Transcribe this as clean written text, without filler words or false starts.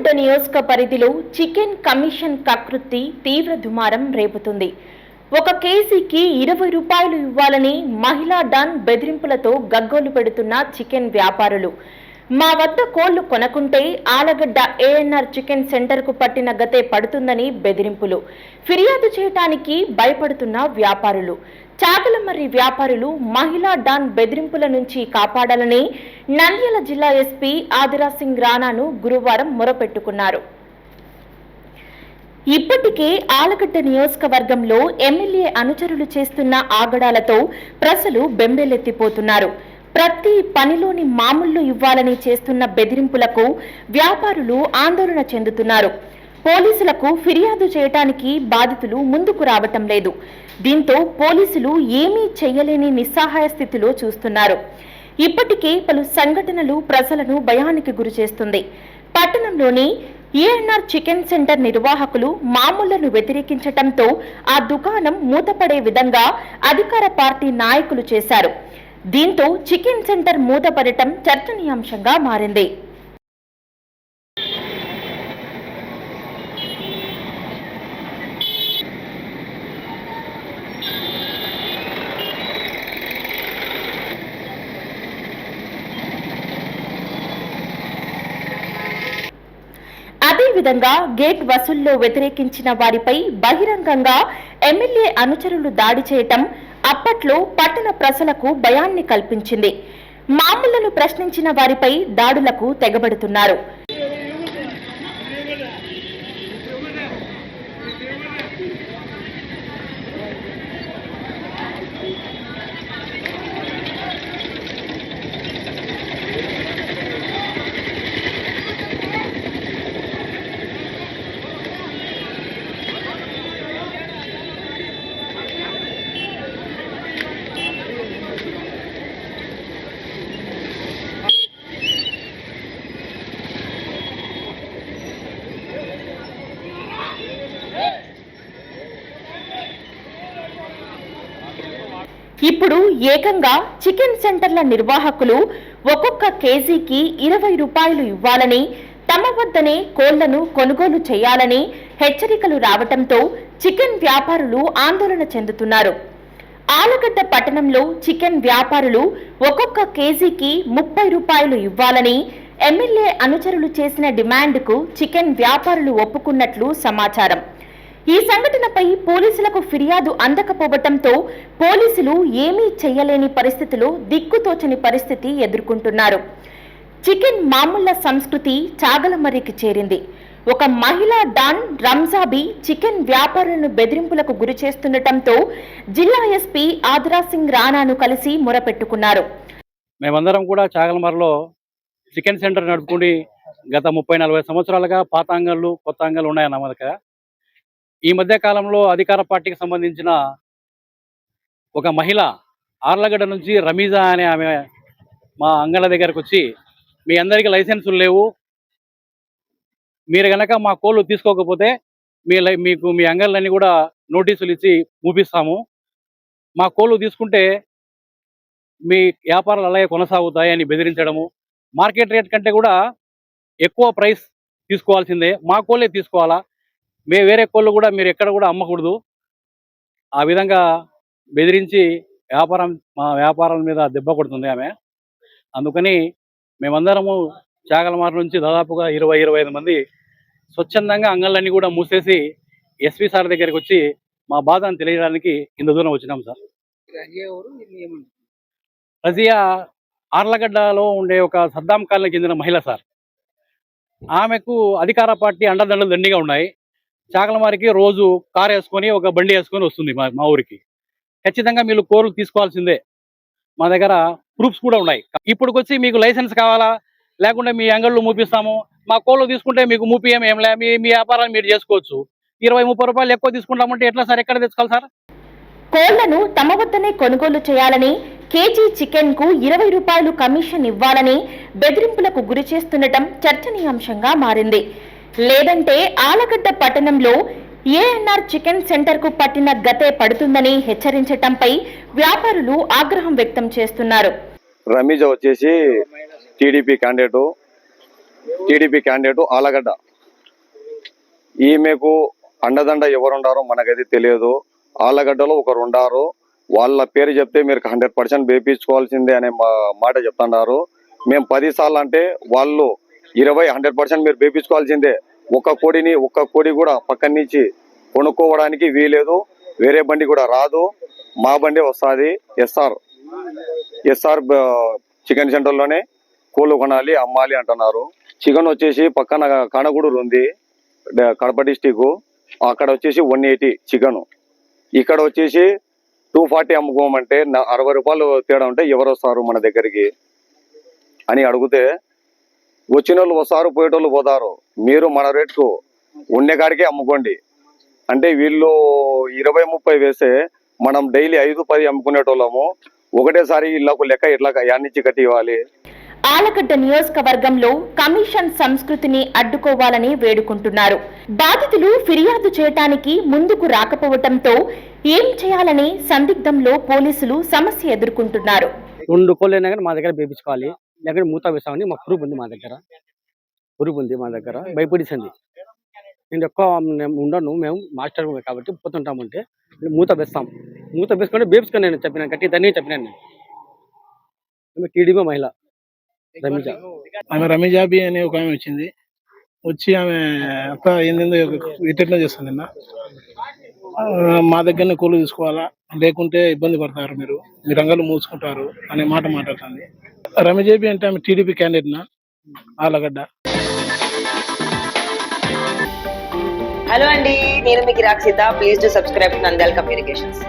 ఆలగడ్డ నియోజక పరిధిలో chicken commission కకృతి తీవ్ర దుమారం రేపుతుంది. 1 కేజీకి 20 రూపాయలు ఇవ్వాలని మహిళా డాన్ బెదిరింపులతో గగ్గోలు పెడుతున్న చికెన్ వ్యాపారులు. మా వద్ద కోళ్లు కొనకుంటే ఆలగడ్డ ఏఎన్ఆర్ చికెన్ సెంటర్కు పట్టిన గతే పడుతుందని బెదిరింపులు. ఫిర్యాదు చేయడానికి భయపడుతున్న వ్యాపారులు. చాగలమర్రి వ్యాపారులు మహిళా డాన్ బెదిరింపుల నుంచి కాపాడాలని నంద్యాల జిల్లా ఎస్పీ ఆదిరా సింగ్ రాణాను గురువారం మొరపెట్టుకున్నారు. ఇప్పటికే ఆలగడ్డ నియోజకవర్గంలో ఎమ్మెల్యే అనుచరులు చేస్తున్న ఆగడాలతో ప్రజలు బెంబేలెత్తిపోతున్నారు. ప్రతి పనిలోని మామూళ్లు ఇవ్వాలని చేస్తున్న బెదిరింపులకు వ్యాపారులు ఆందోళన చెందుతున్నారు. పోలీసులకు ఫిర్యాదు చేయడానికి బాధితులు ముందుకు రావటం లేదు. దీంతో పోలీసులు ఏమీ చేయలేని నిస్సహాయ స్థితిలో చూస్తున్నారు. ఇప్పటికే పలు సంఘటనలు ప్రజలను భయానికి గురిచేస్తుంది. పట్టణంలోని ఏఎన్ఆర్ చికెన్ సెంటర్ నిర్వాహకులు మామూళ్లను వ్యతిరేకించటంతో ఆ దుకాణం మూతపడే విధంగా అధికార పార్టీ నాయకులు చేశారు. దీంతో చికెన్ సెంటర్ మూతపడటం చర్చనీయాంశంగా మారింది. అదేవిధంగా గేట్ వసూల్లో వ్యతిరేకించిన వారిపై బహిరంగంగా ఎమ్మెల్యే అనుచరులు దాడి చేయటం అప్పట్లో పట్టణ ప్రజలకు భయాన్ని కల్పించింది. మామూళ్లను ప్రశ్నించిన వారిపై దాడులకు తెగబడుతున్నారు. ఇప్పుడు ఏకంగా చికెన్ సెంటర్ల నిర్వాహకులు ఒక్కొక్క కేజీకి 20 రూపాయలు ఇవ్వాలని, తమ వద్దనే కోళ్లను కొనుగోలు చేయాలని హెచ్చరికలు రావటంతో చికెన్ వ్యాపారులు ఆందోళన చెందుతున్నారు. ఆలగడ్డ పట్టణంలో చికెన్ వ్యాపారులు ఒక్కొక్క కేజీకి 30 రూపాయలు ఇవ్వాలని ఎమ్మెల్యే అనుచరులు చేసిన డిమాండ్కు చికెన్ వ్యాపారులు ఒప్పుకున్నట్లు సమాచారం. ఈ సంఘటనపై పోలీసులకు ఫిర్యాదు అందకపోవటంతో పోలీసులు ఏమీ చేయలేని పరిస్థితిలో దిక్కుతోచని పరిస్థితి ఎదుర్కొంటున్నారు. చికెన్ మామూళ్ల సంస్కృతి చాగలమర్రికి చేరింది. ఒక మహిళా డాన్ రంజాబీ చికెన్ వ్యాపారులను బెదిరింపులకు గురి చేస్తుండటంతో జిల్లా ఎస్పీ ఆదిరా సింగ్ రాణాను కలిసి మొరపెట్టుకున్నారు. మేమందరం కూడా చాగలమర్రిలో చికెన్ సెంటర్ నడుపుకుని గత 30-40 సంవత్సరాలుగా పాత అంగళ్ళు కొత్త అంగళ్ళు ఉన్నాయన్నమాట. ఈ మధ్య కాలంలో అధికార పార్టీకి సంబంధించిన ఒక మహిళ ఆర్లగడ్డ నుంచి రమీజా అనే ఆమె మా అంగళ్ళ దగ్గరకు వచ్చి, మీ అందరికీ లైసెన్సులు లేవు, మీరు కనుక మా కోళ్ళు తీసుకోకపోతే మీకు మీ అంగళ్ళన్నీ కూడా నోటీసులు ఇచ్చి మూపిస్తాము, మా కోళ్ళు తీసుకుంటే మీ వ్యాపారాలు అలాగే కొనసాగుతాయి అని బెదిరించడము, మార్కెట్ రేట్ కంటే కూడా ఎక్కువ ప్రైస్ తీసుకోవాల్సిందే, మా కోళ్ళే తీసుకోవాలా, వేరే కోళ్ళు కూడా మీరు ఎక్కడ కూడా అమ్మకూడదు, ఆ విధంగా బెదిరించి మా వ్యాపారాల మీద దెబ్బ కొడుతుంది ఆమె. అందుకని మేమందరము చాగలమర్రి నుంచి దాదాపుగా 20-25 మంది స్వచ్ఛందంగా అంగళ్ళన్నీ కూడా మూసేసి ఎస్పీ సార్ దగ్గరికి వచ్చి మా బాధను తెలియడానికి ఇంత దూరం వచ్చినాం సార్. రజియా ఆర్లగడ్డలో ఉండే ఒక సద్దాం కాలనీకి చెందిన మహిళ సార్. ఆమెకు అధికార పార్టీ అండదండలు దండిగా ఉన్నాయి. చాగలమర్రికి రోజు కారు వేసుకొని ఒక బండి వేసుకొని వస్తుంది మా ఊరికి. ఖచ్చితంగా మీరు కోర్లు తీసుకోవాల్సిందే, మా దగ్గర ప్రూఫ్స్ కూడా ఉన్నాయి. ఇప్పటికి వచ్చి మీకు లైసెన్స్ కావాలా, లేకుంటే మీ అంగళ్ళు మూపిస్తాము, మా కోళ్ళు తీసుకుంటే మీకు మూపియం ఏం లే, మీ వ్యాపారాన్ని మీరు చేసుకోవచ్చు, 20-30 రూపాయలు ఎక్కువ తీసుకుంటామంటే ఎట్లా సార్, ఎక్కడ తెచ్చుకోవాలి సార్? కోళ్లను తమ వద్దనే కొనుగోలు చేయాలని, కేజీ చికెన్ కు 20 రూపాయలు కమిషన్ ఇవ్వాలని బెదిరింపులకు గురి చేస్తుండటం చర్చనీయాంశంగా మారింది. లేదంటే ఆలగడ్డ పట్టణంలో ఏఎన్ఆర్ చికెన్ సెంటర్ కు పట్టిన గతే పడుతుందని హెచ్చరించటంపై వ్యాపారులు ఆగ్రహం వ్యక్తం చేస్తున్నారు. రమీజా వచ్చేసి టీడీపీ క్యాండిడేట్ ఆలగడ్డ ఈమెకు అండదండ ఎవరుండారో మనకైతే తెలియదు. ఆళ్ళగడ్డలో ఒకరు ఉండారు, వాళ్ళ పేరు చెప్తే మీరు 100% వేయించుకోవాల్సిందే అనే మాట చెప్తున్నారు. మేము 10 సార్లు అంటే వాళ్ళు 100% మీరు వేయించుకోవాల్సిందే. ఒక్క కోడి కూడా పక్కన నుంచి కొనుక్కోవడానికి వీలేదు. వేరే బండి కూడా రాదు, మా బండి వస్తుంది. ఎస్ఆర్ చికెన్ సెంటర్లోనే కోళ్ళు కొనాలి, అమ్మాలి అంటున్నారు. చికెన్ వచ్చేసి పక్కన కనగూడూరు ఉంది, కడప డిస్టిక్, అక్కడ వచ్చేసి 180 చికెన్, ఇక్కడ వచ్చేసి 240 అమ్ముకోమంటే 60 రూపాయలు తేడా ఉంటే ఎవరు వస్తారు మన దగ్గరికి అని అడిగితే, వచ్చిన వాళ్ళు వస్తారు, పోయేటోళ్ళు పోతారు, మీరు మన రేట్కు ఉండే కాడికే అమ్ముకోండి అంటే వీళ్ళు 20-30 వేస్తే మనం డైలీ 5-10 అమ్ముకునేటోళ్ళము. ఒకటేసారి ఇళ్ళకు లెక్క ఎట్లా యాడ్నించి కట్టి ఇవ్వాలి. ఆళ్లగడ్డ నియోజకవర్గంలో కమిషన్ సంస్కృతిని అడ్డుకోవాలని వేడుకుంటున్నారు. బాధితులు ఫిర్యాదు చేయటానికి ముందుకు రాకపోవటంతో ఏం చేయాలని సందిగ్ధంలో పోలీసులు సమస్య ఎదుర్కొంటున్నారు. 2 కోళ్ళు అయినా కానీ మా దగ్గర వేయించుకోవాలి, లేకపోతే మూత వేస్తామని మా ప్రూఫ్ ఉంది. మా దగ్గర భయపడిసింది. నేను ఎక్కువ ఉండను, మేము మాస్టర్ కాబట్టి పోతుంటామంటే మూత వేసుకొని బేబ్స్కొని నేను చెప్పినాను, కట్టి దాన్ని చెప్పినాను. నేను టీడీపీ మహిళ రమేజాబి అనే ఒక ఆమె వచ్చింది. వచ్చి ఆమె అక్క ఏందో ఇట్లా చేస్తుంది నిన్న, మా దగ్గరనే కోళ్ళు తీసుకోవాలా, లేకుంటే ఇబ్బంది పడతారు, మీరు రంగాలు మూసుకుంటారు అనే మాట మాట్లాడుతుంది. రమేజాబి అంటే ఆమె టీడీపీ క్యాండిడేట్ నా ఆళ్ళగడ్డ. హలో అండి, నేను మీకు Rakshitha. Please to subscribe to Nandyal communications.